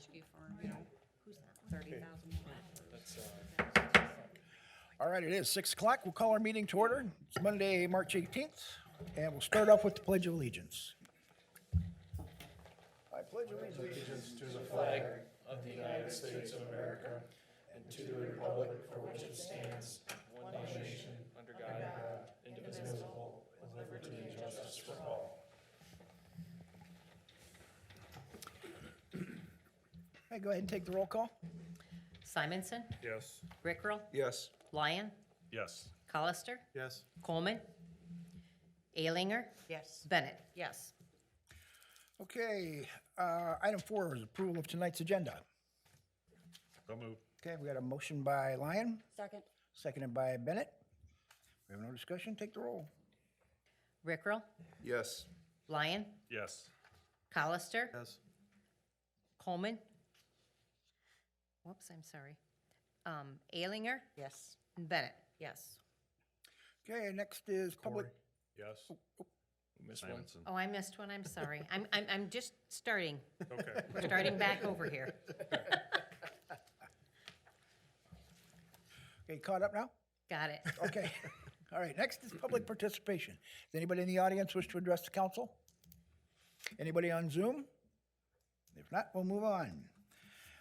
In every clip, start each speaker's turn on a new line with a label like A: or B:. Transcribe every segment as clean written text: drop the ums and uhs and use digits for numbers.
A: ask you for, who's that, 30,000
B: All right, it is 6 o'clock. We'll call our meeting to order. It's Monday, March 18th, and we'll start off with the Pledge of Allegiance. I pledge allegiance
C: To the flag of the United States of America and to the republic for which it stands, one nation, under God, indivisible, with liberty and justice for all.
B: Hey, go ahead and take the roll call.
D: Simonson,
C: Yes.
D: Rickrell,
C: Yes.
D: Lyon,
C: Yes.
D: Hollister,
C: Yes.
D: Coleman, Alinger,
A: Yes.
D: Bennett.
A: Yes.
B: Okay, item 4 is approval of tonight's agenda.
C: So move.
B: Okay, we got a motion by Lyon,
A: Second.
B: seconded by Bennett. We have no discussion. Take the roll.
D: Rickrell,
C: Yes.
D: Lyon,
C: Yes.
D: Hollister,
C: Yes.
D: Coleman. Whoops, I'm sorry. Alinger
A: Yes.
D: and Bennett.
A: Yes.
B: Okay, next is public.
C: Yes. Miss one.
D: Oh, I missed one. I'm sorry. I'm just starting.
C: Okay.
D: We're starting back over here.
B: Okay, caught up now?
D: Got it.
B: Okay. All right, next is public participation. Does anybody in the audience wish to address the council? Anybody on Zoom? If not, we'll move on.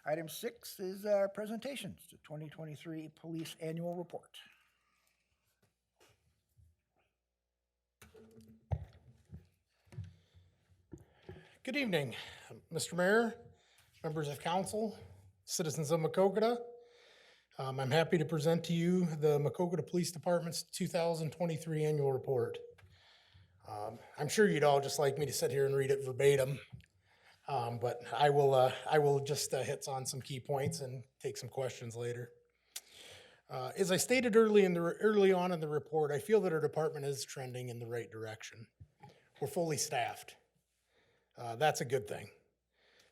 B: Item 6 is our presentations, the 2023 Police Annual Report.
E: Good evening, Mr. Mayor, members of council, citizens of Maquoketa. I'm happy to present to you the Maquoketa Police Department's 2023 Annual Report. I'm sure you'd all just like me to sit here and read it verbatim, but I will just hit on some key points and take some questions later. As I stated early on in the report, I feel that our department is trending in the right direction. We're fully staffed. That's a good thing.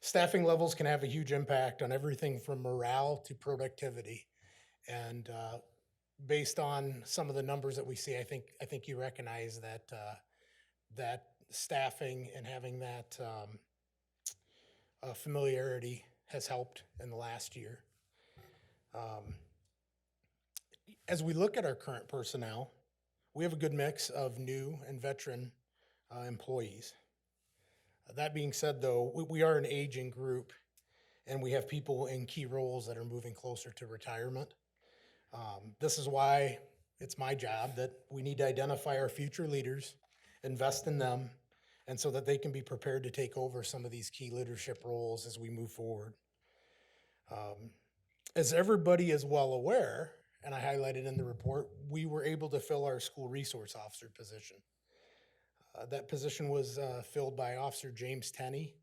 E: Staffing levels can have a huge impact on everything from morale to productivity. And based on some of the numbers that we see, I think you recognize that that staffing and having that familiarity has helped in the last year. As we look at our current personnel, we have a good mix of new and veteran employees. That being said, though, we are an aging group, and we have people in key roles that are moving closer to retirement. This is why it's my job that we need to identify our future leaders, invest in them, and so that they can be prepared to take over some of these key leadership roles as we move forward. As everybody is well aware, and I highlighted in the report, we were able to fill our school resource officer position. That position was filled by Officer James Tenney.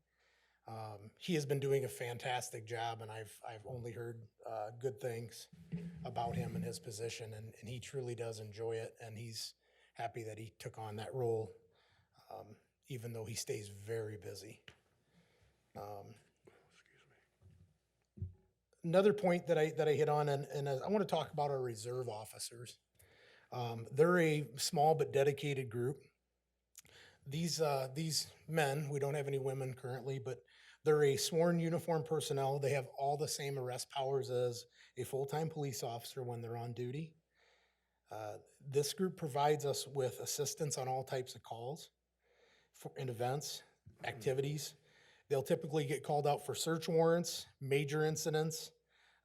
E: He has been doing a fantastic job, and I've only heard good things about him and his position, and he truly does enjoy it, and he's happy that he took on that role, even though he stays very busy. Another point that I hit on, and I want to talk about our reserve officers. They're a small but dedicated group. These men, we don't have any women currently, but they're a sworn uniform personnel. They have all the same arrest powers as a full-time police officer when they're on duty. This group provides us with assistance on all types of calls and events, activities. They'll typically get called out for search warrants, major incidents,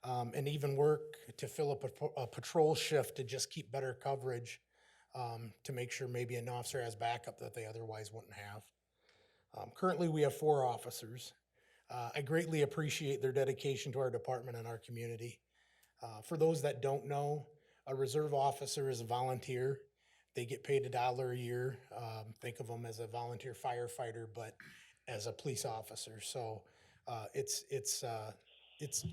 E: and even work to fill up a patrol shift to just keep better coverage, to make sure maybe an officer has backup that they otherwise wouldn't have. Currently, we have 4 officers. I greatly appreciate their dedication to our department and our community. For those that don't know, a reserve officer is a volunteer. They get paid $1 a year. Think of them as a volunteer firefighter, but as a police officer. So it's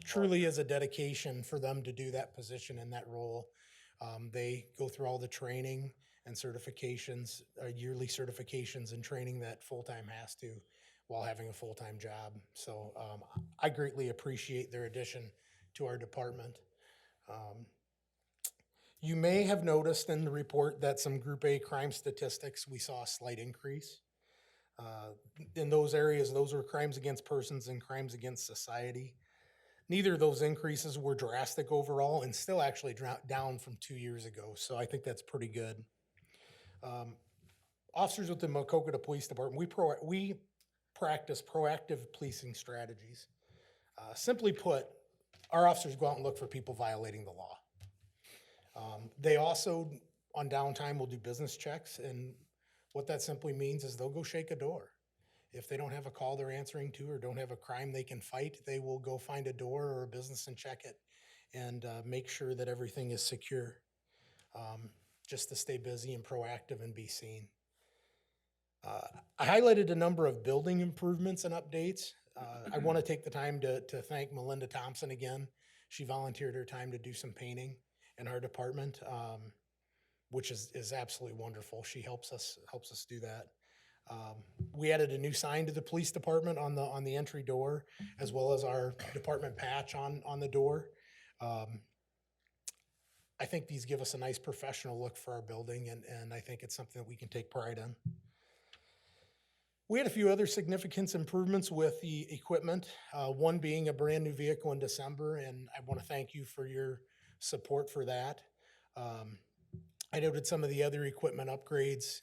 E: truly is a dedication for them to do that position and that role. They go through all the training and certifications, yearly certifications and training that full-time has to while having a full-time job. So I greatly appreciate their addition to our department. You may have noticed in the report that some Group A crime statistics, we saw a slight increase. In those areas, those were crimes against persons and crimes against society. Neither of those increases were drastic overall and still actually down from 2 years ago. So I think that's pretty good. Officers with the Maquoketa Police Department, we practice proactive policing strategies. Simply put, our officers go out and look for people violating the law. They also, on downtime, will do business checks, and what that simply means is they'll go shake a door. If they don't have a call they're answering to or don't have a crime they can fight, they will go find a door or a business and check it and make sure that everything is secure, just to stay busy and proactive and be seen. I highlighted a number of building improvements and updates. I want to take the time to thank Melinda Thompson again. She volunteered her time to do some painting in our department, which is absolutely wonderful. She helps us do that. We added a new sign to the police department on the entry door, as well as our department patch on the door. I think these give us a nice professional look for our building, and I think it's something that we can take pride in. We had a few other significant improvements with the equipment, one being a brand new vehicle in December, and I want to thank you for your support for that. I noted some of the other equipment upgrades,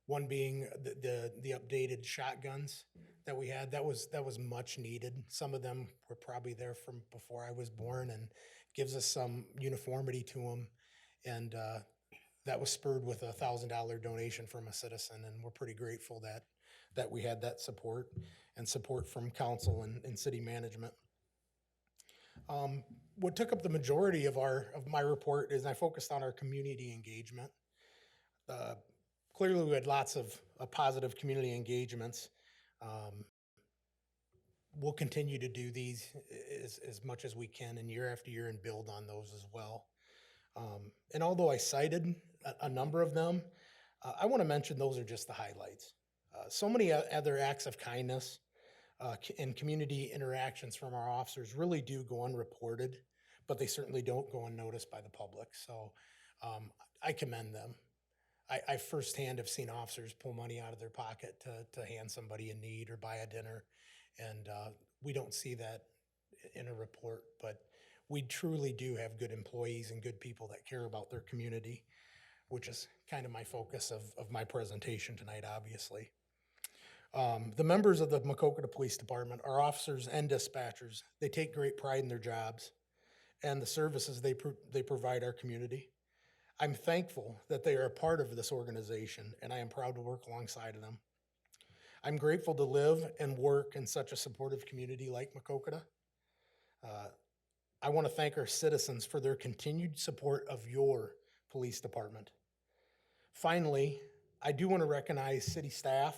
E: one being the updated shotguns that we had. That was much needed. Some of them were probably there from before I was born, and gives us some uniformity to them. And that was spurred with a $1,000 donation from a citizen, and we're pretty grateful that we had that support and support from council and city management. What took up the majority of my report is I focused on our community engagement. Clearly, we had lots of positive community engagements. We'll continue to do these as much as we can, and year after year, and build on those as well. And although I cited a number of them, I want to mention those are just the highlights. So many other acts of kindness and community interactions from our officers really do go unreported, but they certainly don't go unnoticed by the public. So I commend them. I firsthand have seen officers pull money out of their pocket to hand somebody in need or buy a dinner, and we don't see that in a report, but we truly do have good employees and good people that care about their community, which is kind of my focus of my presentation tonight, obviously. The members of the Maquoketa Police Department, our officers and dispatchers, they take great pride in their jobs and the services they provide our community. I'm thankful that they are a part of this organization, and I am proud to work alongside of them. I'm grateful to live and work in such a supportive community like Maquoketa. I want to thank our citizens for their continued support of your police department. Finally, I do want to recognize city staff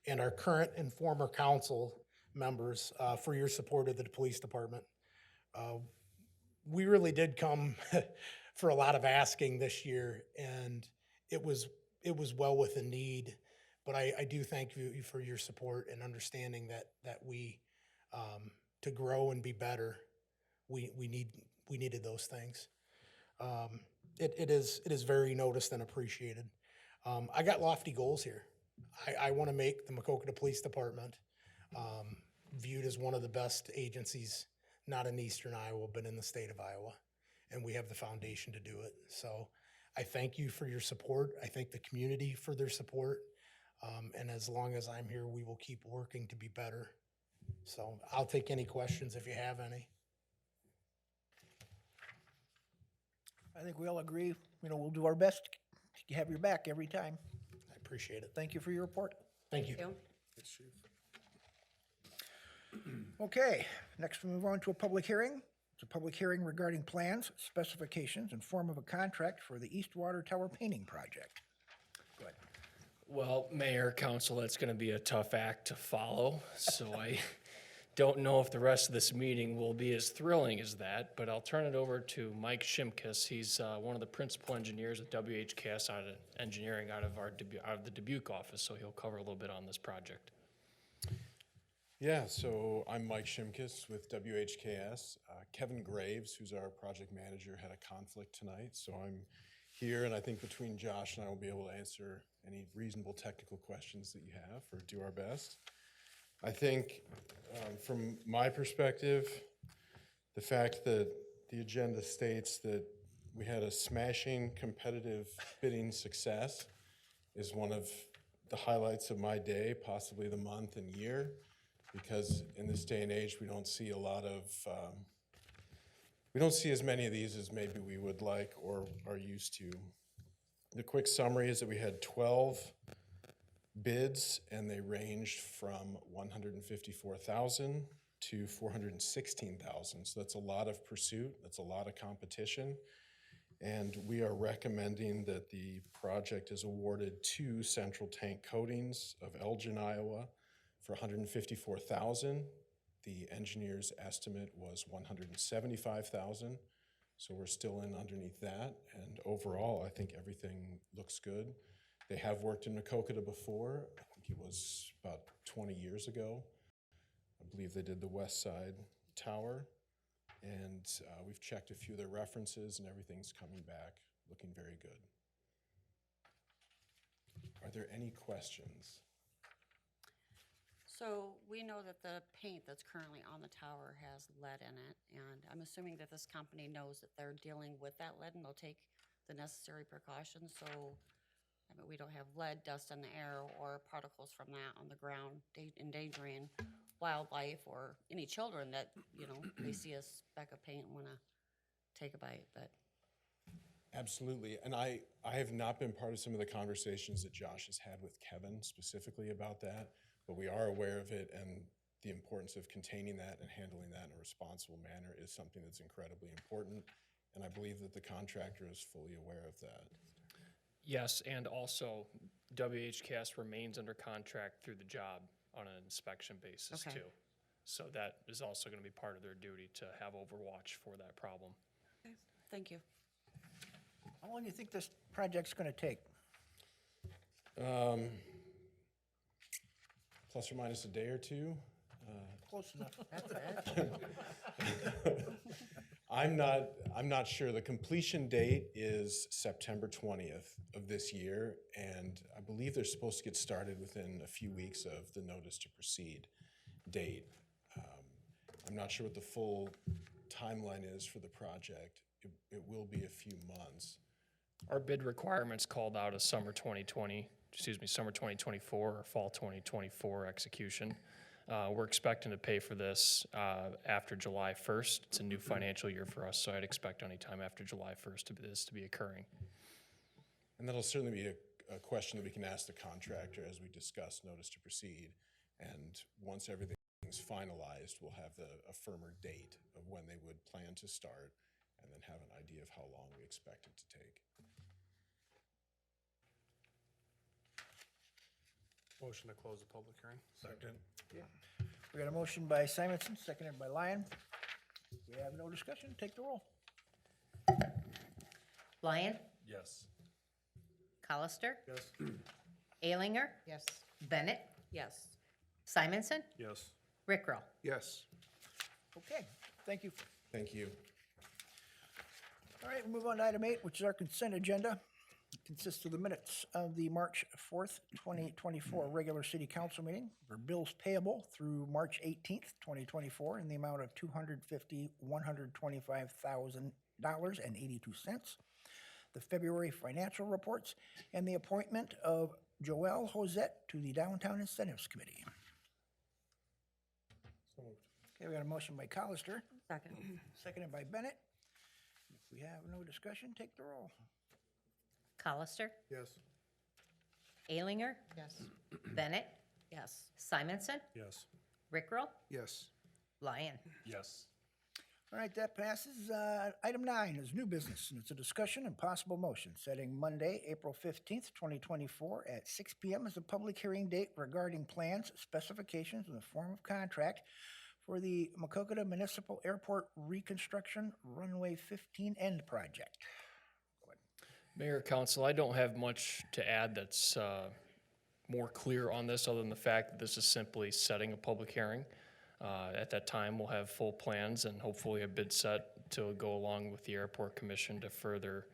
E: and our current and former council members for your support of the police department. We really did come for a lot of asking this year, and it was well within need. But I do thank you for your support and understanding that we to grow and be better, we needed those things. It is very noticed and appreciated. I got lofty goals here. I want to make the Maquoketa Police Department viewed as one of the best agencies, not in Eastern Iowa, but in the state of Iowa. And we have the foundation to do it. So I thank you for your support. I thank the community for their support. And as long as I'm here, we will keep working to be better. So I'll take any questions if you have any.
B: I think we all agree, we'll do our best to have your back every time.
E: I appreciate it.
B: Thank you for your report.
E: Thank you.
B: Okay, next we move on to a public hearing. It's a public hearing regarding plans, specifications, and form of a contract for the East Water Tower painting project. Go ahead.
C: Well, Mayor, Council, that's going to be a tough act to follow, so I don't know if the rest of this meeting will be as thrilling as that, but I'll turn it over to Mike Shimkus. He's one of the principal engineers at WHKS Engineering out of the Dubuque office, so he'll cover a little bit on this project.
F: Yeah, so I'm Mike Shimkus with WHKS. Kevin Graves, who's our project manager, had a conflict tonight, so I'm here, and I think between Josh and I will be able to answer any reasonable technical questions that you have, or do our best. I think, from my perspective, the fact that the agenda states that we had a smashing competitive bidding success is one of the highlights of my day, possibly the month and year, because in this day and age, we don't see a lot of, we don't see as many of these as maybe we would like or are used to. The quick summary is that we had 12 bids, and they ranged from 154,000 to 416,000. So that's a lot of pursuit, that's a lot of competition. And we are recommending that the project is awarded to Central Tank Coatings of Elgin, Iowa for 154,000. The engineer's estimate was 175,000. So we're still in underneath that. And overall, I think everything looks good. They have worked in Maquoketa before. I think it was about 20 years ago. I believe they did the West Side Tower. And we've checked a few of their references, and everything's coming back looking very good. Are there any questions?
A: So we know that the paint that's currently on the tower has lead in it, and I'm assuming that this company knows that they're dealing with that lead and they'll take the necessary precautions, so I mean, we don't have lead dust in the air or particles from that on the ground endangering wildlife or any children that, you know, they see a speck of paint and want to take a bite, but.
F: Absolutely, and I have not been part of some of the conversations that Josh has had with Kevin specifically about that, but we are aware of it, and the importance of containing that and handling that in a responsible manner is something that's incredibly important, and I believe that the contractor is fully aware of that.
C: Yes, and also WHCAS remains under contract through the job on an inspection basis
A: Okay.
C: too. So that is also going to be part of their duty to have overwatch for that problem.
A: Thank you.
B: How long do you think this project's gonna take?
F: Plus or minus a day or two.
B: Close enough.
A: That's it.
F: I'm not sure. The completion date is September 20th of this year, and I believe they're supposed to get started within a few weeks of the notice to proceed date. I'm not sure what the full timeline is for the project. It will be a few months.
C: Our bid requirements called out as summer 2024 or fall 2024 execution. We're expecting to pay for this after July 1st. It's a new financial year for us, so I'd expect any time after July 1st this to be occurring.
F: And that'll certainly be a question that we can ask the contractor as we discuss notice to proceed. And once everything's finalized, we'll have a firmer date of when they would plan to start, and then have an idea of how long we expect it to take.
G: Motion to close the public hearing.
F: Second.
B: We got a motion by Simonson, seconded by Lyon. We have no discussion, take the roll.
D: Lyon,
G: Yes.
D: Colister,
G: Yes.
D: Alinger,
A: Yes.
D: Bennett,
A: Yes.
D: Simonson,
G: Yes.
D: Rickrell.
G: Yes.
B: Okay, thank you.
F: Thank you.
B: All right, we'll move on to item 8, which is our consent agenda. It consists of the minutes of the March 4th, 2024 regular city council meeting for bills payable through March 18th, 2024 in the amount of $125,125,000.82. The February financial reports and the appointment of Joelle Hosette to the Downtown Incentives Committee. Okay, we got a motion by Colister,
A: Second.
B: seconded by Bennett. If we have no discussion, take the roll.
D: Colister,
G: Yes.
D: Alinger,
A: Yes.
D: Bennett,
A: Yes.
D: Simonson,
G: Yes.
D: Rickrell,
G: Yes.
D: Lyon.
G: Yes.
B: All right, that passes. Item 9 is new business, and it's a discussion and possible motion setting Monday, April 15th, 2024 at 6 p.m. as a public hearing date regarding plans, specifications, and the form of contract for the Maquoketa Municipal Airport Reconstruction Runway 15 End Project.
C: Mayor, Council, I don't have much to add that's more clear on this, other than the fact that this is simply setting a public hearing. At that time, we'll have full plans and hopefully a bid set to go along with the Airport Commission to further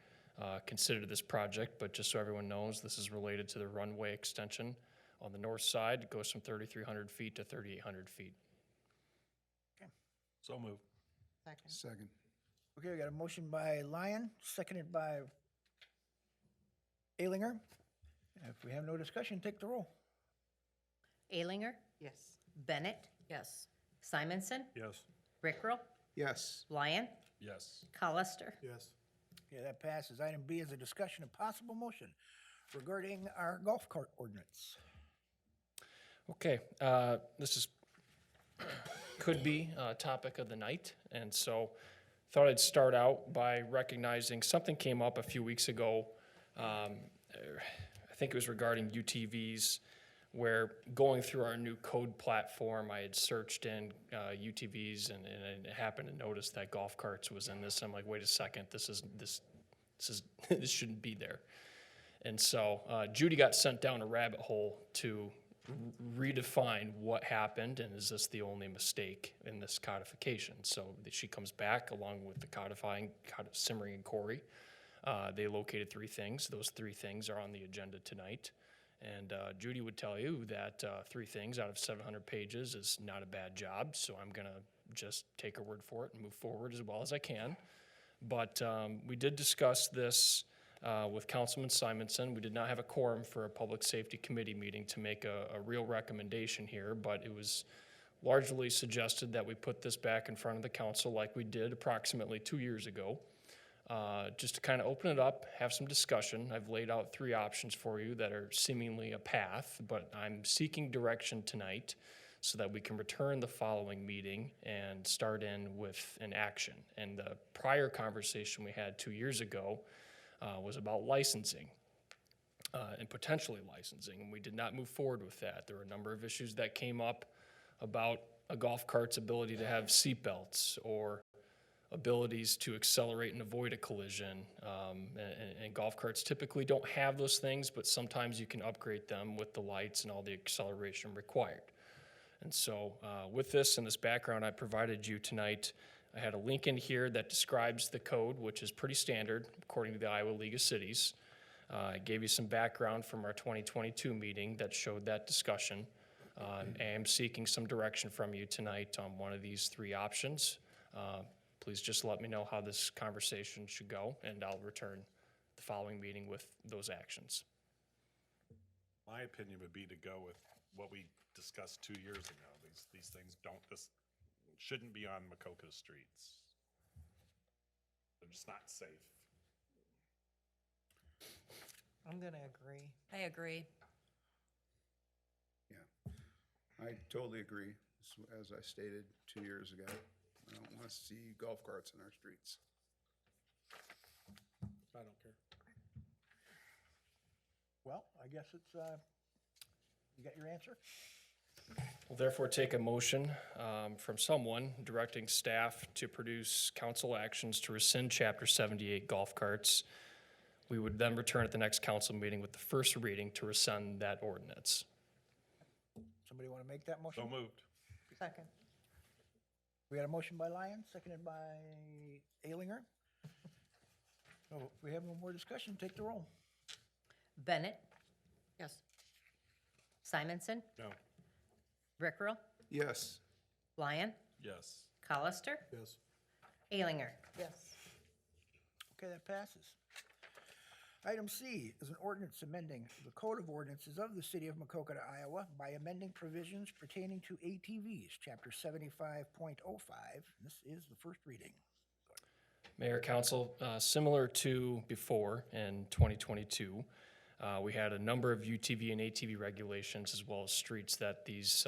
C: considered this project, but just so everyone knows, this is related to the runway extension on the north side. It goes from 3,300 feet to 3,800 feet.
G: So moved.
B: Second. Okay, we got a motion by Lyon, seconded by Alinger. If we have no discussion, take the roll.
D: Alinger,
H: Yes.
D: Bennett,
A: Yes.
D: Simonson,
G: Yes.
D: Rickrell,
B: Yes.
D: Lyon,
G: Yes.
D: Colister.
G: Yes.
B: Okay, that passes. Item B is a discussion of possible motion regarding our golf cart ordinance.
C: Okay, this is, could be a topic of the night, and so thought I'd start out by recognizing something came up a few weeks ago. I think it was regarding UTVs, where going through our new code platform, I had searched in UTVs and I happened to notice that golf carts was in this. I'm like, wait a second, this shouldn't be there. And so Judy got sent down a rabbit hole to redefine what happened and is this the only mistake in this codification. So she comes back along with the Simmering and Corey. They located 3 things. Those 3 things are on the agenda tonight. And Judy would tell you that 3 things out of 700 pages is not a bad job. So I'm going to just take her word for it and move forward as well as I can. But we did discuss this with Councilman Simonson. We did not have a quorum for a Public Safety Committee meeting to make a real recommendation here, but it was largely suggested that we put this back in front of the council like we did approximately 2 years ago. Just to kind of open it up, have some discussion. I've laid out 3 options for you that are seemingly a path, but I'm seeking direction tonight so that we can return the following meeting and start in with an action. And the prior conversation we had 2 years ago was about licensing and potentially licensing, and we did not move forward with that. There were a number of issues that came up about a golf cart's ability to have seatbelts or abilities to accelerate and avoid a collision. And golf carts typically don't have those things, but sometimes you can upgrade them with the lights and all the acceleration required. And so with this and this background I provided you tonight, I had a link in here that describes the code, which is pretty standard according to the Iowa League of Cities. I gave you some background from our 2022 meeting that showed that discussion. I am seeking some direction from you tonight on one of these 3 options. Please just let me know how this conversation should go, and I'll return the following meeting with those actions.
I: My opinion would be to go with what we discussed 2 years ago. These things shouldn't be on Maquoketa streets. They're just not safe.
H: I'm gonna agree.
A: I agree.
J: I totally agree. As I stated 2 years ago, I don't want to see golf carts in our streets.
G: I don't care.
B: Well, I guess it's, you got your answer?
C: Will therefore take a motion from someone directing staff to produce council actions to rescind Chapter 78 golf carts. We would then return at the next council meeting with the first reading to rescind that ordinance.
B: Somebody want to make that motion?
I: So moved.
H: Second.
B: We got a motion by Lyon, seconded by Alinger. So if we have no more discussion, take the roll.
D: Bennett,
A: Yes.
D: Simonson,
I: No.
D: Rickrell,
J: Yes.
D: Lyon,
I: Yes.
D: Colister,
G: Yes.
D: Alinger.
H: Yes.
B: Okay, that passes. Item C is an ordinance amending the Code of Ordinances of the City of Maquoketa, Iowa by amending provisions pertaining to ATVs, Chapter 75.05. This is the first reading.
C: Mayor, council, similar to before in 2022, we had a number of UTV and ATV regulations as well as streets that these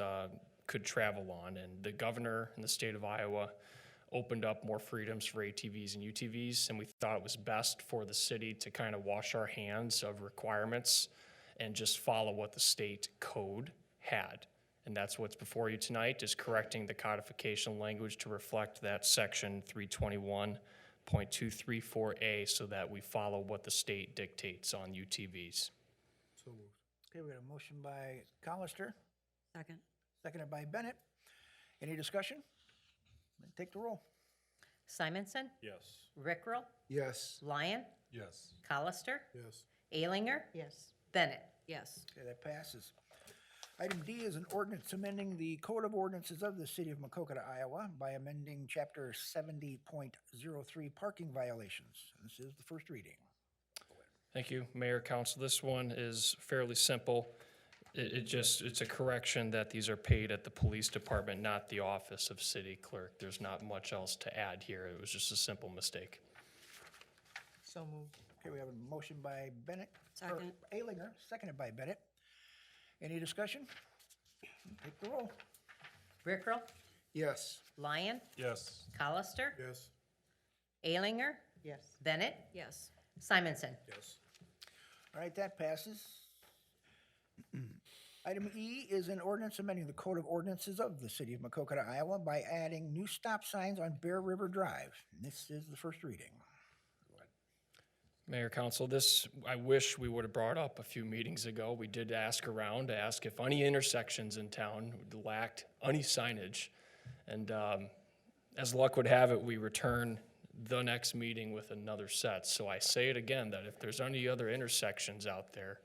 C: could travel on. And the governor in the state of Iowa opened up more freedoms for ATVs and UTVs, and we thought it was best for the city to kind of wash our hands of requirements and just follow what the state code had. And that's what's before you tonight, is correcting the codification language to reflect that section 321.234A so that we follow what the state dictates on UTVs.
G: So moved.
B: Okay, we got a motion by Colister,
A: Second.
B: seconded by Bennett. Any discussion? Then take the roll.
D: Simonson,
I: Yes.
D: Rickrell,
J: Yes.
D: Lyon,
I: Yes.
D: Colister,
E: Yes.
D: Alinger,
H: Yes.
D: Bennett.
A: Yes.
B: Okay, that passes. Item D is an ordinance amending the Code of Ordinances of the City of Maquoketa, Iowa by amending Chapter 70.03 parking violations. This is the first reading.
G: Thank you, Mayor, Council. This one is fairly simple. It's a correction that these are paid at the police department, not the office of city clerk. There's not much else to add here. It was just a simple mistake.
H: So moved.
B: Okay, we have a motion by Bennett. or
A: Second.
B: Alinger, seconded by Bennett. Any discussion? Take the roll.
D: Rickrell,
J: Yes.
D: Lyon,
I: Yes.
D: Colister,
E: Yes.
D: Alinger,
H: Yes.
D: Bennett,
A: Yes.
D: Simonson.
E: Yes.
B: All right, that passes. Item E is an ordinance amending the Code of Ordinances of the City of Maquoketa, Iowa by adding new stop signs on Bear River Drive. And this is the first reading.
G: Mayor, Council, this, I wish we would have brought up a few meetings ago. We did ask around to ask if any intersections in town lacked any signage. And as luck would have it, we return the next meeting with another set. So I say it again, that if there's any other intersections out there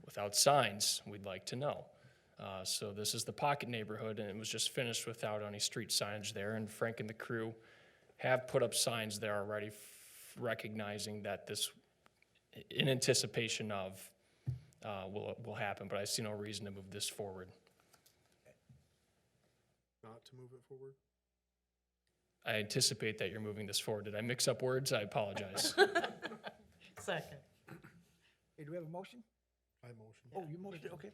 G: without signs, we'd like to know. So this is the Pocket neighborhood, and it was just finished without any street signage there. And Frank and the crew have put up signs there already, recognizing that this, in anticipation of, will happen, but I see no reason to move this forward.
E: Not to move it forward?
G: I anticipate that you're moving this forward. Did I mix up words? I apologize.
H: Second.
B: Okay, do we have a motion?
E: I motion.
B: Oh, you motioned it, okay.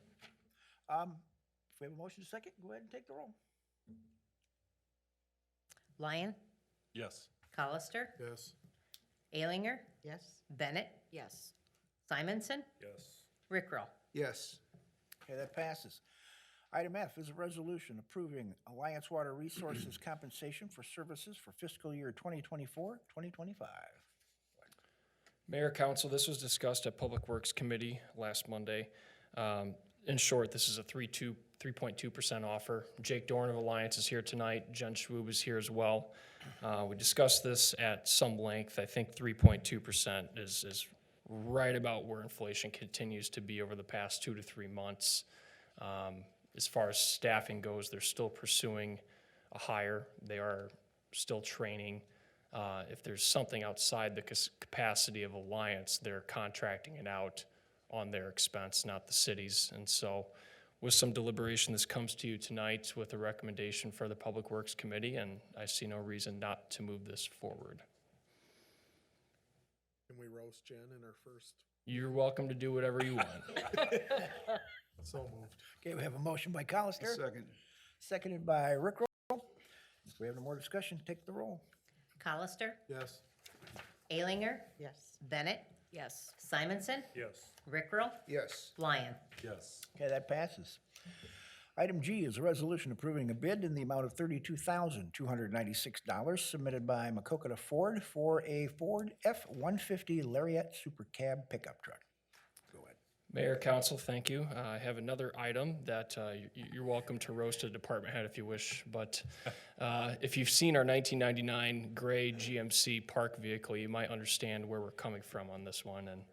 B: If we have a motion second, go ahead and take the roll.
D: Lyon,
I: Yes.
D: Colister,
E: Yes.
D: Alinger,
H: Yes.
D: Bennett,
A: Yes.
D: Simonson,
E: Yes.
D: Rickrell.
J: Yes.
B: Okay, that passes. Item F is a resolution approving Alliance Water Resources compensation for services for fiscal year 2024, 2025.
G: Mayor, Council, this was discussed at Public Works Committee last Monday. In short, this is a 3.2% offer. Jake Dorn of Alliance is here tonight. Jen Schwab is here as well. We discussed this at some length. I think 3.2% is right about where inflation continues to be over the past 2 to 3 months. As far as staffing goes, they're still pursuing a hire. They are still training. If there's something outside the capacity of Alliance, they're contracting it out on their expense, not the city's. And so with some deliberation, this comes to you tonight with a recommendation for the Public Works Committee, and I see no reason not to move this forward.
E: Can we roast Jen in her first?
G: You're welcome to do whatever you want.
E: So moved.
B: Okay, we have a motion by Colister,
J: Second.
B: seconded by Rickrell. If we have no more discussion, take the roll.
D: Colister,
E: Yes.
D: Alinger,
H: Yes.
D: Bennett,
A: Yes.
D: Simonson,
E: Yes.
D: Rickrell,
J: Yes.
D: Lyon.
I: Yes.
B: Okay, that passes. Item G is a resolution approving a bid in the amount of $32,296 submitted by Maquoketa Ford for a Ford F-150 Lariat Super Cab pickup truck. Go ahead.
G: Mayor, Council, thank you. I have another item that you're welcome to roast a department head if you wish, but if you've seen our 1999 gray GMC park vehicle, you might understand where we're coming from on this one. And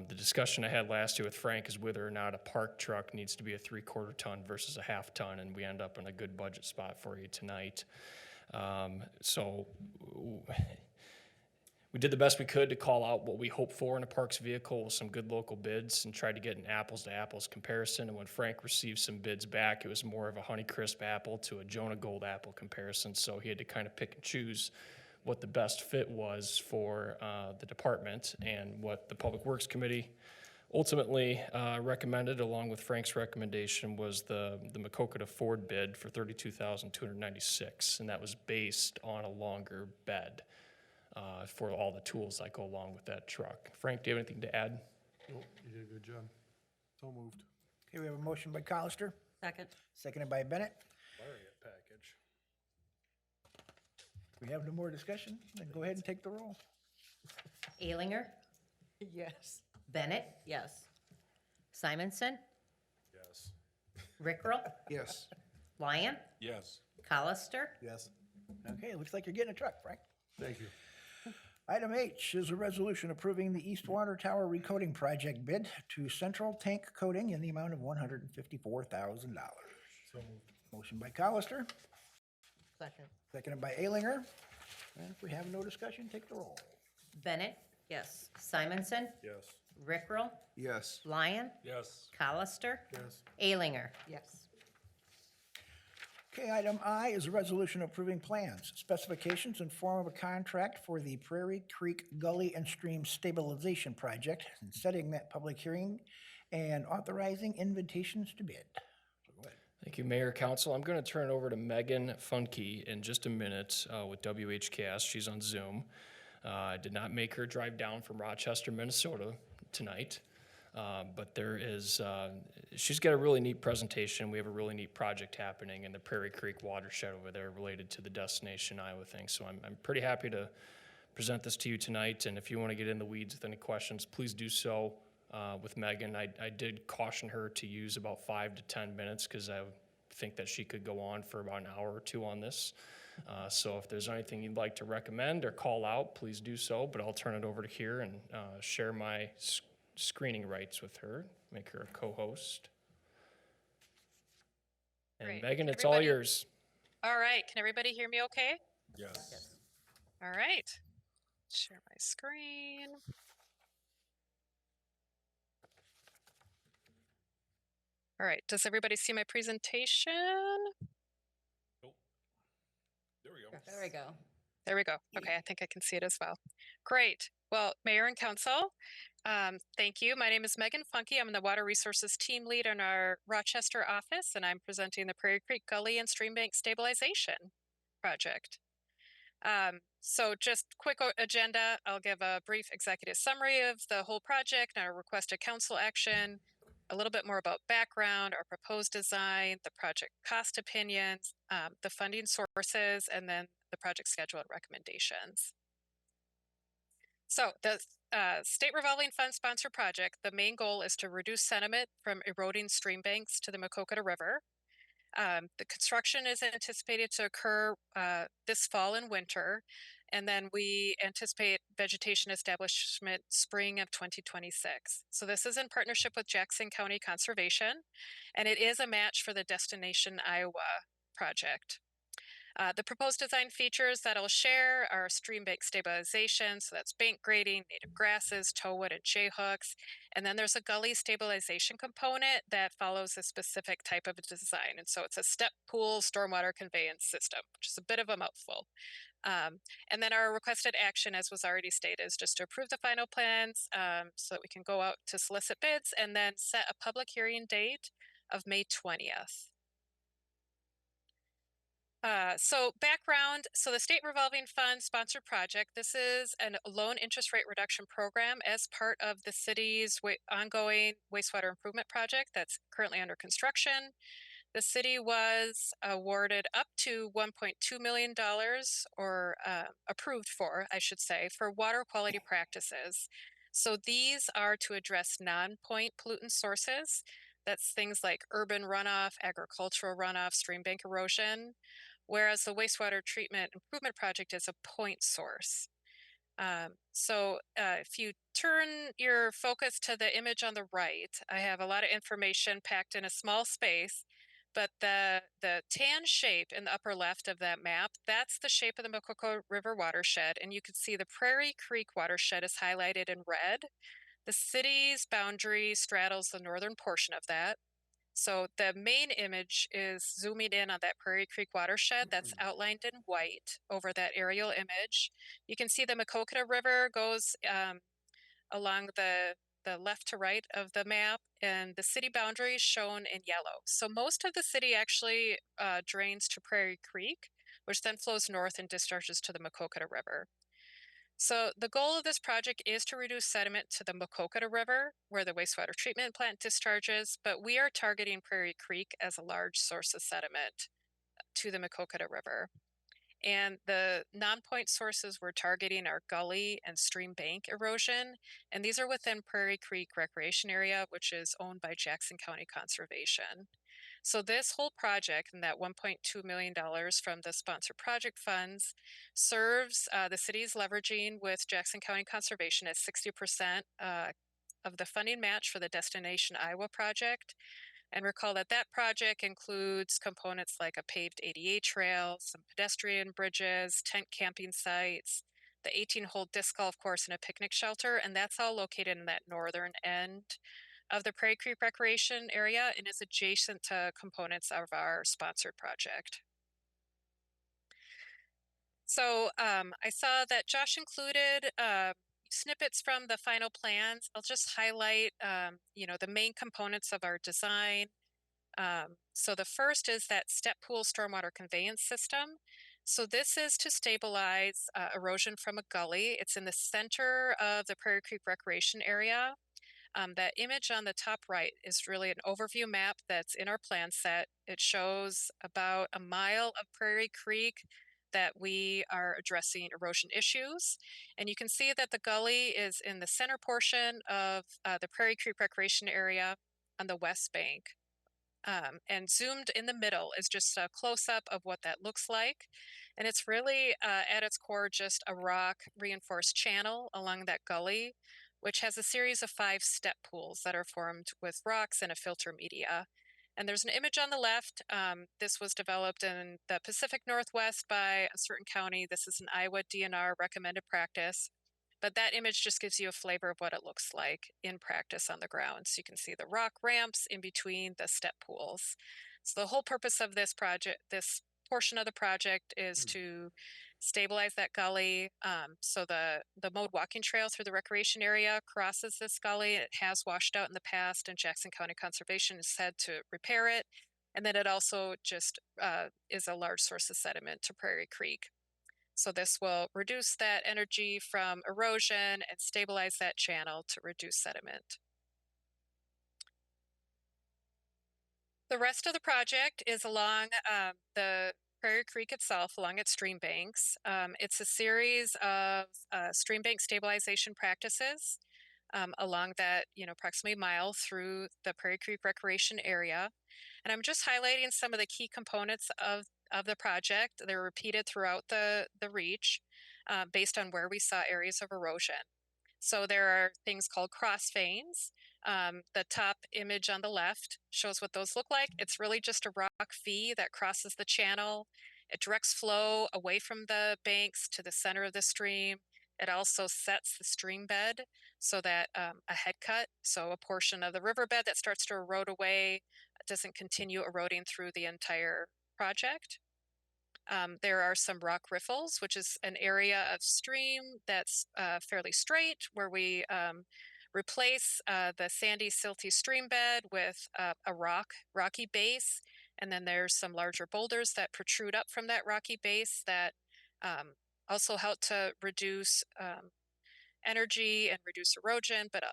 G: the discussion I had last year with Frank is whether or not a park truck needs to be a 3/4 ton versus a 1/2 ton, and we end up in a good budget spot for you tonight. So we did the best we could to call out what we hope for in a parks vehicle with some good local bids and tried to get an apples to apples comparison. And when Frank received some bids back, it was more of a Honeycrisp apple to a Jonah Gold apple comparison. So he had to kind of pick and choose what the best fit was for the department, and what the Public Works Committee ultimately recommended, along with Frank's recommendation, was the Maquoketa Ford bid for $32,296, and that was based on a longer bed for all the tools that go along with that truck. Frank, do you have anything to add?
E: Nope, you did a good job. So moved.
B: Okay, we have a motion by Colister,
A: Second.
B: seconded by Bennett.
E: Lariat package.
B: We have no more discussion, then go ahead and take the roll.
D: Alinger,
H: Yes.
D: Bennett,
A: Yes.
D: Simonson,
E: Yes.
D: Rickrell,
J: Yes.
D: Lyon,
I: Yes.
D: Colister,
E: Yes.
B: Okay, looks like you're getting a truck, Frank.
E: Thank you.
B: Item H is a resolution approving the East Water Tower recoding project bid to Central Tank Coating in the amount of $154,000. Motion by Colister,
H: Second.
B: seconded by Alinger. And if we have no discussion, take the roll.
D: Bennett,
A: Yes.
D: Simonson,
C: Yes.
D: Rickrell,
J: Yes.
D: Lyon,
C: Yes.
D: Colister,
E: Yes.
D: Alinger.
H: Yes.
B: Okay, item I is a resolution approving plans, specifications, and form of a contract for the Prairie Creek Gully and Stream Stabilization Project, and setting that public hearing and authorizing invitations to bid. So go ahead.
G: Thank you, Mayor, Council. I'm going to turn it over to Megan Funke in just a minute with WHCast. She's on Zoom. I did not make her drive down from Rochester, Minnesota tonight, but she's got a really neat presentation. We have a really neat project happening in the Prairie Creek watershed over there related to the Destination Iowa thing. So I'm pretty happy to present this to you tonight. And if you want to get in the weeds with any questions, please do so with Megan. I did caution her to use about 5 to 10 minutes because I think that she could go on for about an hour or two on this. So if there's anything you'd like to recommend or call out, please do so. But I'll turn it over to here and share my screening rights with her, make her a co-host. And
K: Great.
G: Megan,
K: Can
G: it's all
K: everybody-
G: yours.
K: All right, can everybody hear me okay?
C: Yes.
K: All right. Share my screen. All right, does everybody see my presentation?
I: There we go.
A: There we go.
K: There we go. Okay, I think I can see it as well. Great. Well, Mayor and Council, thank you. My name is Megan Funke. I'm the Water Resources Team Lead in our Rochester office, and I'm presenting the Prairie Creek Gully and Stream Bank Stabilization Project. So just quick agenda. I'll give a brief executive summary of the whole project and our requested council action, a little bit more about background, our proposed design, the project cost opinions, the funding sources, and then the project schedule and recommendations. So the State Revolving Fund Sponsor Project, the main goal is to reduce sediment from eroding stream banks to the Maquoketa River. The construction is anticipated to occur this fall and winter, and then we anticipate vegetation establishment spring of 2026. So this is in partnership with Jackson County Conservation, and it is a match for the Destination Iowa project. The proposed design features that I'll share are stream bank stabilization, so that's bank grading, native grasses, toewood, and J-hooks. And then there's a gully stabilization component that follows a specific type of design. And so it's a step pool stormwater conveyance system, which is a bit of a mouthful. And then our requested action, as was already stated, is just to approve the final plans so that we can go out to solicit bids and then set a public hearing date of May 20th. So background, so the State Revolving Fund Sponsored Project, this is a loan interest rate reduction program as part of the city's ongoing wastewater improvement project that's currently under construction. The city was awarded up to $1.2 million or approved for, I should say, for water quality practices. So these are to address non-point pollutant sources. That's things like urban runoff, agricultural runoff, stream bank erosion, whereas the wastewater treatment improvement project is a point source. If you turn your focus to the image on the right, I have a lot of information packed in a small space, but the tan shape in the upper left of that map, that's the shape of the Maquoketa River watershed, and you can see the Prairie Creek watershed is highlighted in red. The city's boundary straddles the northern portion of that. So the main image is zooming in on that Prairie Creek watershed that's outlined in white over that aerial image. You can see the Maquoketa River goes along the left to right of the map, and the city boundary is shown in yellow. So most of the city actually drains to Prairie Creek, which then flows north and discharges to the Maquoketa River. So the goal of this project is to reduce sediment to the Maquoketa River, where the wastewater treatment plant discharges, but we are targeting Prairie Creek as a large source of sediment to the Maquoketa River. And the non-point sources we're targeting are gully and stream bank erosion, and these are within Prairie Creek Recreation Area, which is owned by Jackson County Conservation. So this whole project and that $1.2 million from the sponsored project funds serves the city's leveraging with Jackson County Conservation at 60% of the funding match for the Destination Iowa project. And recall that that project includes components like a paved ADA trail, some pedestrian bridges, tent camping sites, the 18-hole disc golf course, and a picnic shelter. And that's all located in that northern end of the Prairie Creek Recreation area and is adjacent to components of our sponsored project. So I saw that Josh included snippets from the final plans. I'll just highlight, the main components of our design. So the first is that step pool stormwater conveyance system. So this is to stabilize erosion from a gully. It's in the center of the Prairie Creek Recreation area. That image on the top right is really an overview map that's in our plan set. It shows about a mile of Prairie Creek that we are addressing erosion issues. And you can see that the gully is in the center portion of the Prairie Creek Recreation area on the west bank. And zoomed in the middle is just a close-up of what that looks like. And it's really, at its core, just a rock reinforced channel along that gully, which has a series of 5 step pools that are formed with rocks and a filter media. And there's an image on the left. This was developed in the Pacific Northwest by a certain county. This is an Iowa DNR recommended practice. But that image just gives you a flavor of what it looks like in practice on the ground. So you can see the rock ramps in between the step pools. So the whole purpose of this project, this portion of the project, is to stabilize that gully. So the mode walking trail through the recreation area crosses this gully. It has washed out in the past, and Jackson County Conservation has said to repair it. And then it also just is a large source of sediment to Prairie Creek. So this will reduce that energy from erosion and stabilize that channel to reduce sediment. The rest of the project is along the Prairie Creek itself, along its stream banks. It's a series of stream bank stabilization practices along that, approximately mile through the Prairie Creek Recreation area. And I'm just highlighting some of the key components of the project. They're repeated throughout the reach based on where we saw areas of erosion. So there are things called cross veins. The top image on the left shows what those look like. It's really just a rock V that crosses the channel. It directs flow away from the banks to the center of the stream. It also sets the stream bed so that a head cut, so a portion of the riverbed that starts to erode away, doesn't continue eroding through the entire project. There are some rock riffles, which is an area of stream that's fairly straight, where we replace the sandy, silty stream bed with a rocky base. And then there's some larger boulders that protrude up from that rocky base that also help to reduce energy and reduce erosion, but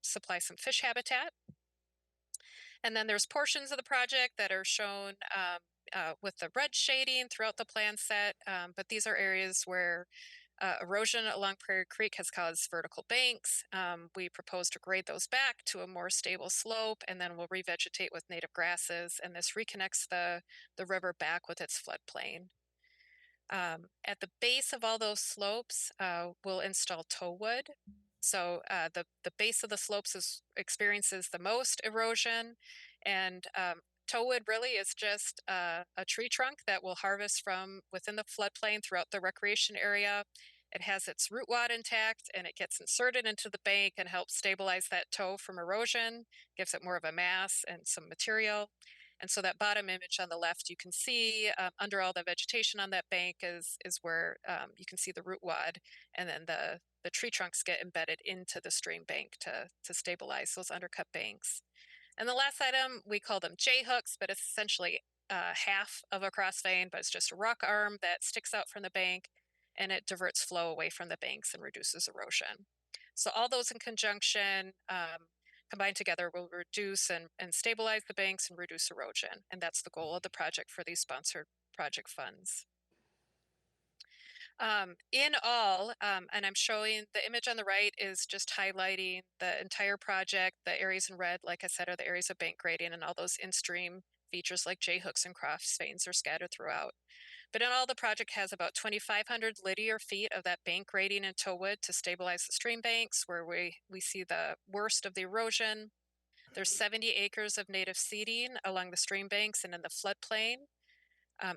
K: supply some fish habitat. And then there's portions of the project that are shown with the red shading throughout the plan set, but these are areas where erosion along Prairie Creek has caused vertical banks. We propose to grade those back to a more stable slope, and then we'll revegetate with native grasses, and this reconnects the river back with its floodplain. At the base of all those slopes, we'll install tow wood. So the base of the slopes experiences the most erosion, and tow wood really is just a tree trunk that we'll harvest from within the floodplain throughout the recreation area. It has its root wad intact, and it gets inserted into the bank and helps stabilize that tow from erosion, gives it more of a mass and some material. And so that bottom image on the left, you can see under all the vegetation on that bank is where you can see the root wad, and then the tree trunks get embedded into the stream bank to stabilize those undercut banks. And the last item, we call them J-hooks, but it's essentially half of a cross vein, but it's just a rock arm that sticks out from the bank, and it diverts flow away from the banks and reduces erosion. So all those in conjunction combined together will reduce and stabilize the banks and reduce erosion. And that's the goal of the project for these sponsored project funds. In all, and I'm showing the image on the right is just highlighting the entire project. The areas in red, like I said, are the areas of bank grading, and all those in-stream features like J hooks and cross veins are scattered throughout. But in all, the project has about 2,500 linear feet of that bank grading and tow wood to stabilize the stream banks where we see the worst of the erosion. There's 70 acres of native seeding along the stream banks and in the floodplain,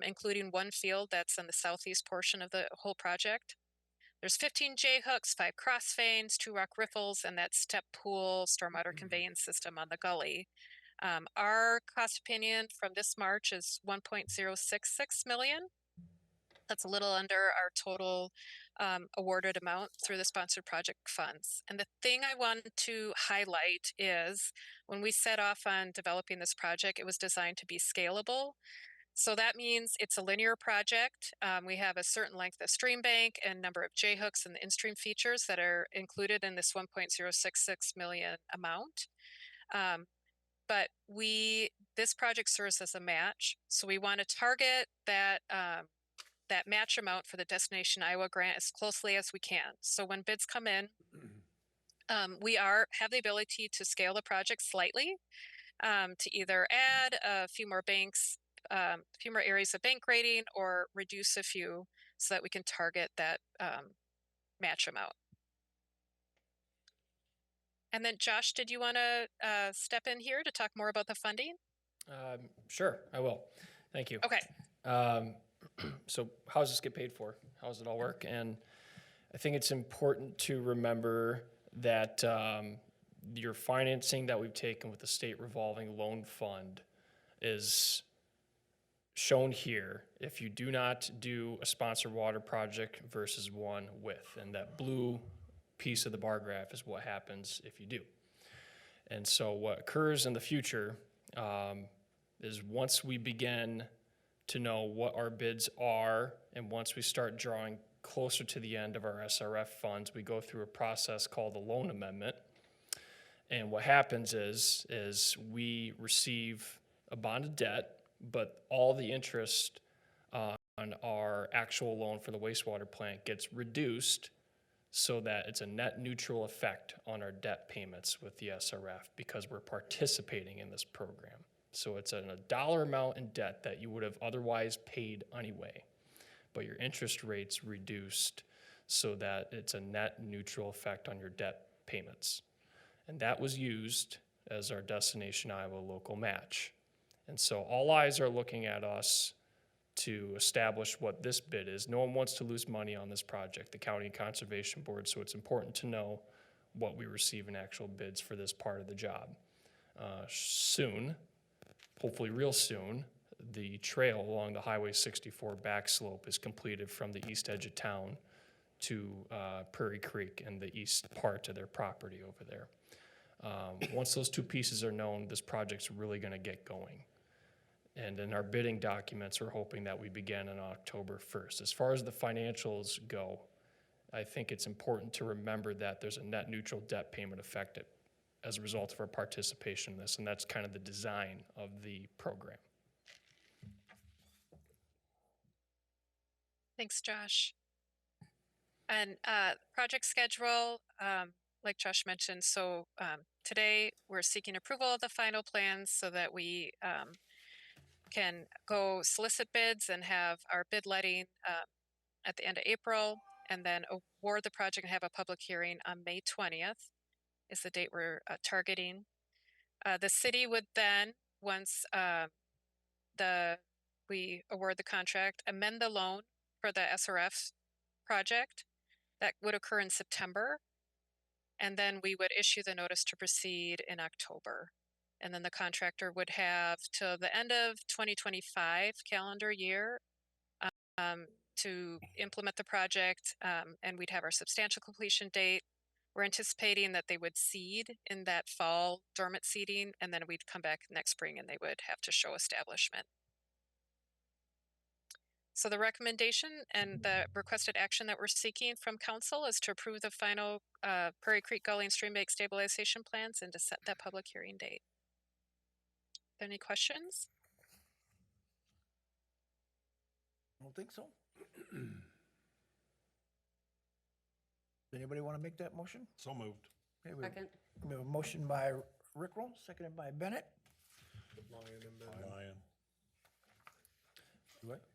K: including one field that's in the southeast portion of the whole project. There's 15 J hooks, 5 cross veins, 2 rock riffles, and that step pool stormwater conveyance system on the gully. Our cost opinion from this March is 1.066 million. That's a little under our total awarded amount through the sponsored project funds. And the thing I wanted to highlight is when we set off on developing this project, it was designed to be scalable. So that means it's a linear project. We have a certain length of stream bank and number of J hooks and the in-stream features that are included in this 1.066 million amount. But this project serves as a match. So we want to target that that match amount for the Destination Iowa grant as closely as we can. So when bids come in, we have the ability to scale the project slightly to either add a few more banks, a few more areas of bank grading, or reduce a few so that we can target that match amount. And then Josh, did you want to step in here to talk more about the funding?
G: Sure, I will. Thank you.
K: Okay.
G: So how does this get paid for? How does it all work? And I think it's important to remember that your financing that we've taken with the state revolving loan fund is shown here if you do not do a sponsored water project versus one with. And that blue piece of the bar graph is what happens if you do. And so what occurs in the future is once we begin to know what our bids are, and once we start drawing closer to the end of our SRF funds, we go through a process called the loan amendment. And what happens is we receive a bonded debt, but all the interest on our actual loan for the wastewater plant gets reduced so that it's a net neutral effect on our debt payments with the SRF because we're participating in this program. So it's a dollar amount in debt that you would have otherwise paid anyway, but your interest rate's reduced so that it's a net neutral effect on your debt payments. And that was used as our Destination Iowa local match. And so all eyes are looking at us to establish what this bid is. No one wants to lose money on this project, the County Conservation Board, so it's important to know what we receive in actual bids for this part of the job. Soon, hopefully real soon, the trail along the Highway 64 back slope is completed from the east edge of town to Prairie Creek and the east part of their property over there. Once those two pieces are known, this project's really gonna get going. And in our bidding documents, we're hoping that we begin on October 1st. As far as the financials go, I think it's important to remember that there's a net neutral debt payment effect as a result of our participation in this, and that's kind of the design of the program.
K: Thanks, Josh. And project schedule, like Josh mentioned, so today we're seeking approval of the final plans so that we can go solicit bids and have our bid letting at the end of April, and then award the project and have a public hearing on May 20th is the date we're targeting. The city would then, once we award the contract, amend the loan for the SRF project. That would occur in September. And then we would issue the notice to proceed in October. And then the contractor would have till the end of 2025 calendar year to implement the project, and we'd have our substantial completion date. We're anticipating that they would seed in that fall dormant seeding, and then we'd come back next spring and they would have to show establishment. So the recommendation and the requested action that we're seeking from council is to approve the final Prairie Creek Gully and Stream Bank stabilization plans and to set that public hearing date. Any questions?
B: I don't think so. Anybody want to make that motion?
I: So moved.
B: Okay,
A: Second?
B: we have a motion by Rickrell, seconded by Bennett.
I: Lion.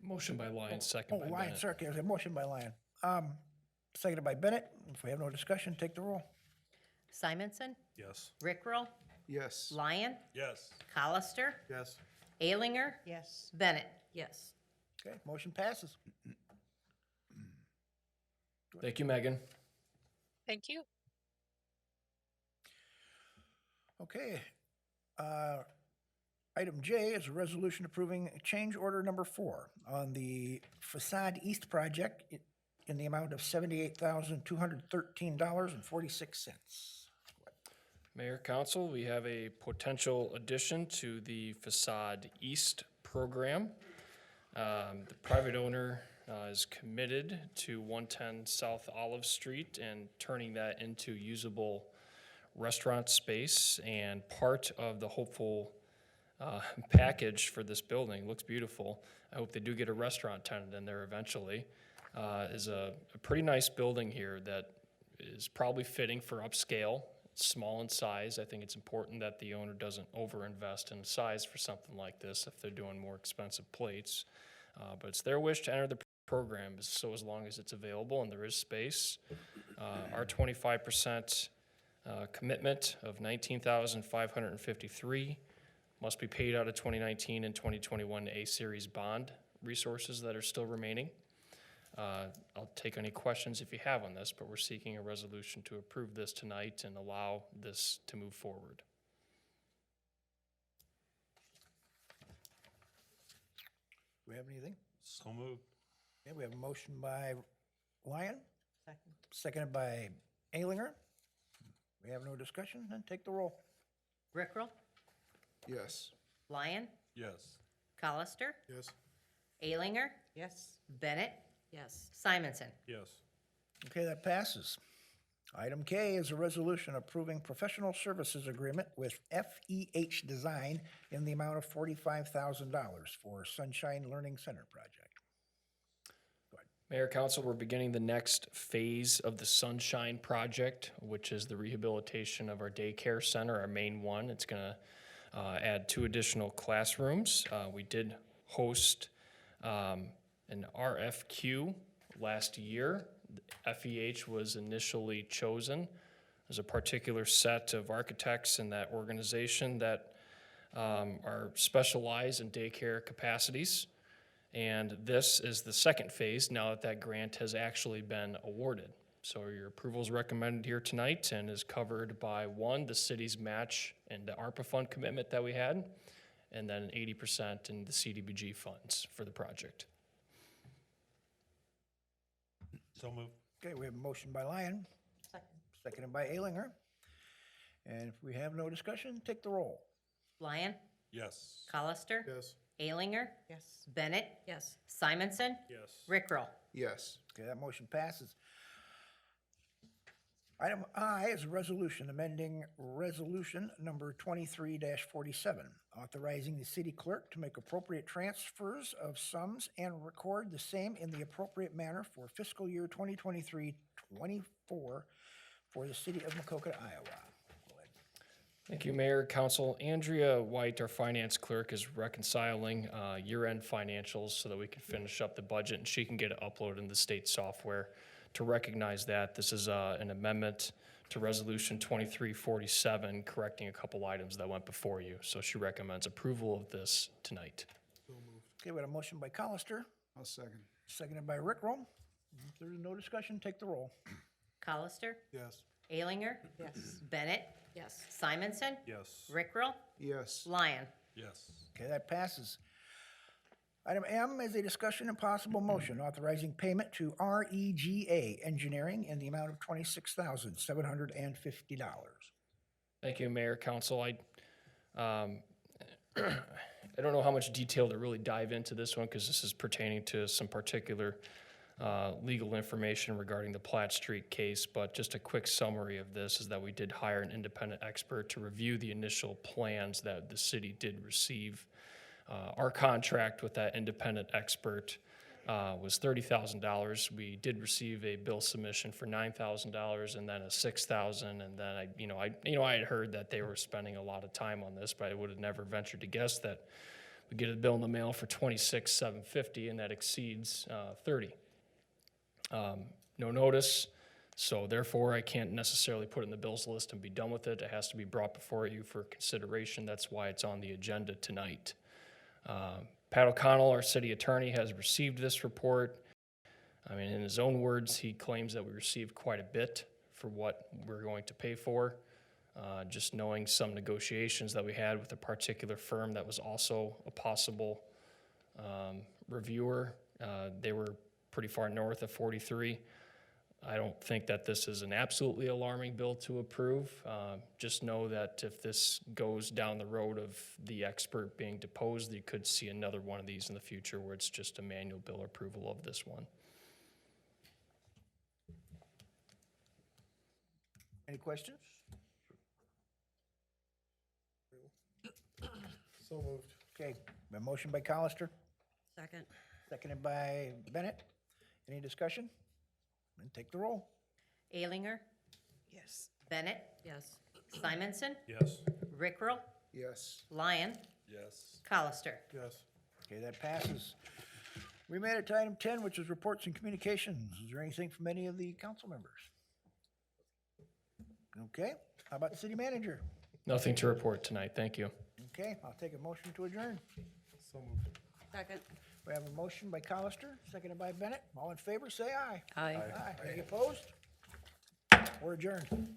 G: Motion by Lyons, second
B: Oh,
G: by
B: Lyon,
G: Bennett.
B: sorry, there's a motion by Lyon. Seconded by Bennett. If we have no discussion, take the roll.
D: Simonson,
I: Yes.
D: Rickrell,
J: Yes.
D: Lyon,
I: Yes.
D: Hollister,
F: Yes.
D: Alinger,
H: Yes.
D: Bennett.
A: Yes.
B: Okay, motion passes.
G: Thank you, Megan.
K: Thank you.
B: Okay. Item J is a resolution approving change order number 4 on the Facade East project in the amount of $78,213.46.
G: Mayor, council, we have a potential addition to the Facade East program. The private owner is committed to 110 South Olive Street and turning that into usable restaurant space, and part of the hopeful package for this building, looks beautiful. I hope they do get a restaurant tenant in there eventually. Is a pretty nice building here that is probably fitting for upscale. It's small in size. I think it's important that the owner doesn't overinvest in size for something like this if they're doing more expensive plates. But it's their wish to enter the program, so as long as it's available and there is space. Our 25% commitment of $19,553 must be paid out of 2019 and 2021 A-Series bond resources that are still remaining. I'll take any questions if you have on this, but we're seeking a resolution to approve this tonight and allow this to move forward.
B: Do we have anything?
I: So moved.
B: Okay, we have a motion by Lyon,
H: Second.
B: seconded by Alinger. We have no discussion, then take the roll.
D: Rickrell,
J: Yes.
D: Lyon,
I: Yes.
D: Hollister,
F: Yes.
D: Alinger,
H: Yes.
D: Bennett,
A: Yes.
D: Simonson.
I: Yes.
B: Okay, that passes. Item K is a resolution approving professional services agreement with FEH Design in the amount of $45,000 for Sunshine Learning Center project.
G: Mayor, council, we're beginning the next phase of the Sunshine Project, which is the rehabilitation of our daycare center, our main one. It's gonna add 2 additional classrooms. We did host an RFQ last year. FEH was initially chosen. There's a particular set of architects in that organization that are specialized in daycare capacities. And this is the second phase now that that grant has actually been awarded. So your approval is recommended here tonight and is covered by 1, the city's match and the ARPA fund commitment that we had, and then 80% in the CDBG funds for the project.
I: So moved.
B: Okay, we have a motion by Lyon,
H: Second.
B: seconded by Alinger. And if we have no discussion, take the roll.
D: Lyon,
I: Yes.
D: Hollister,
F: Yes.
D: Alinger,
H: Yes.
D: Bennett,
A: Yes.
D: Simonson,
I: Yes.
D: Rickrell.
J: Yes.
B: Okay, that motion passes. Item I is a resolution amending resolution number 23-47, authorizing the city clerk to make appropriate transfers of sums and record the same in the appropriate manner for fiscal year 2023-24 for the city of Maquoketa, Iowa. Go ahead.
G: Thank you, Mayor, Council. Andrea White, our finance clerk, is reconciling year-end financials so that we can finish up the budget and she can get it uploaded in the state software. To recognize that, this is an amendment to Resolution 2347, correcting a couple items that went before you. So she recommends approval of this tonight.
B: Okay, we had a motion by Hollister,
J: I'll second.
B: seconded by Rickrell. If there's no discussion, take the roll.
D: Hollister,
F: Yes.
D: Alinger,
H: Yes.
D: Bennett,
A: Yes.
D: Simonson,
I: Yes.
D: Rickrell,
J: Yes.
D: Lyon.
I: Yes.
B: Okay, that passes. Item M is a discussion and possible motion authorizing payment to REGA Engineering in the amount of $26,750.
G: Thank you, Mayor, Council. I don't know how much detail to really dive into this one because this is pertaining to some particular legal information regarding the Platt Street case, but just a quick summary of this is that we did hire an independent expert to review the initial plans that the city did receive. Our contract with that independent expert was $30,000. We did receive a bill submission for $9,000 and then a $6,000. And then I had heard that they were spending a lot of time on this, but I would have never ventured to guess that we get a bill in the mail for $26,750 and that exceeds 30. No notice, so therefore I can't necessarily put it in the bills list and be done with it. It has to be brought before you for consideration. That's why it's on the agenda tonight. Pat O'Connell, our city attorney, has received this report. I mean, in his own words, he claims that we received quite a bit for what we're going to pay for. Just knowing some negotiations that we had with a particular firm that was also a possible reviewer, they were pretty far north of 43. I don't think that this is an absolutely alarming bill to approve. Just know that if this goes down the road of the expert being deposed, you could see another one of these in the future where it's just a manual bill approval of this one.
B: Any questions?
E: So moved.
B: Okay, a motion by Colister,
A: Second.
B: seconded by Bennett. Any discussion? Then take the roll.
D: Alinger,
H: Yes.
D: Bennett,
A: Yes.
D: Simonson,
C: Yes.
D: Rickrell,
J: Yes.
D: Lyon,
C: Yes.
D: Colister.
E: Yes.
B: Okay, that passes. We made it to item 10, which is reports and communications. Is there anything from any of the council members? Okay, how about the city manager?
G: Nothing to report tonight, thank you.
B: Okay, I'll take a motion to adjourn.
E: So moved.
A: Second.
B: We have a motion by Colister, seconded by Bennett. All in favor, say aye.
A: Aye.
B: Aye. Any opposed? We're adjourned.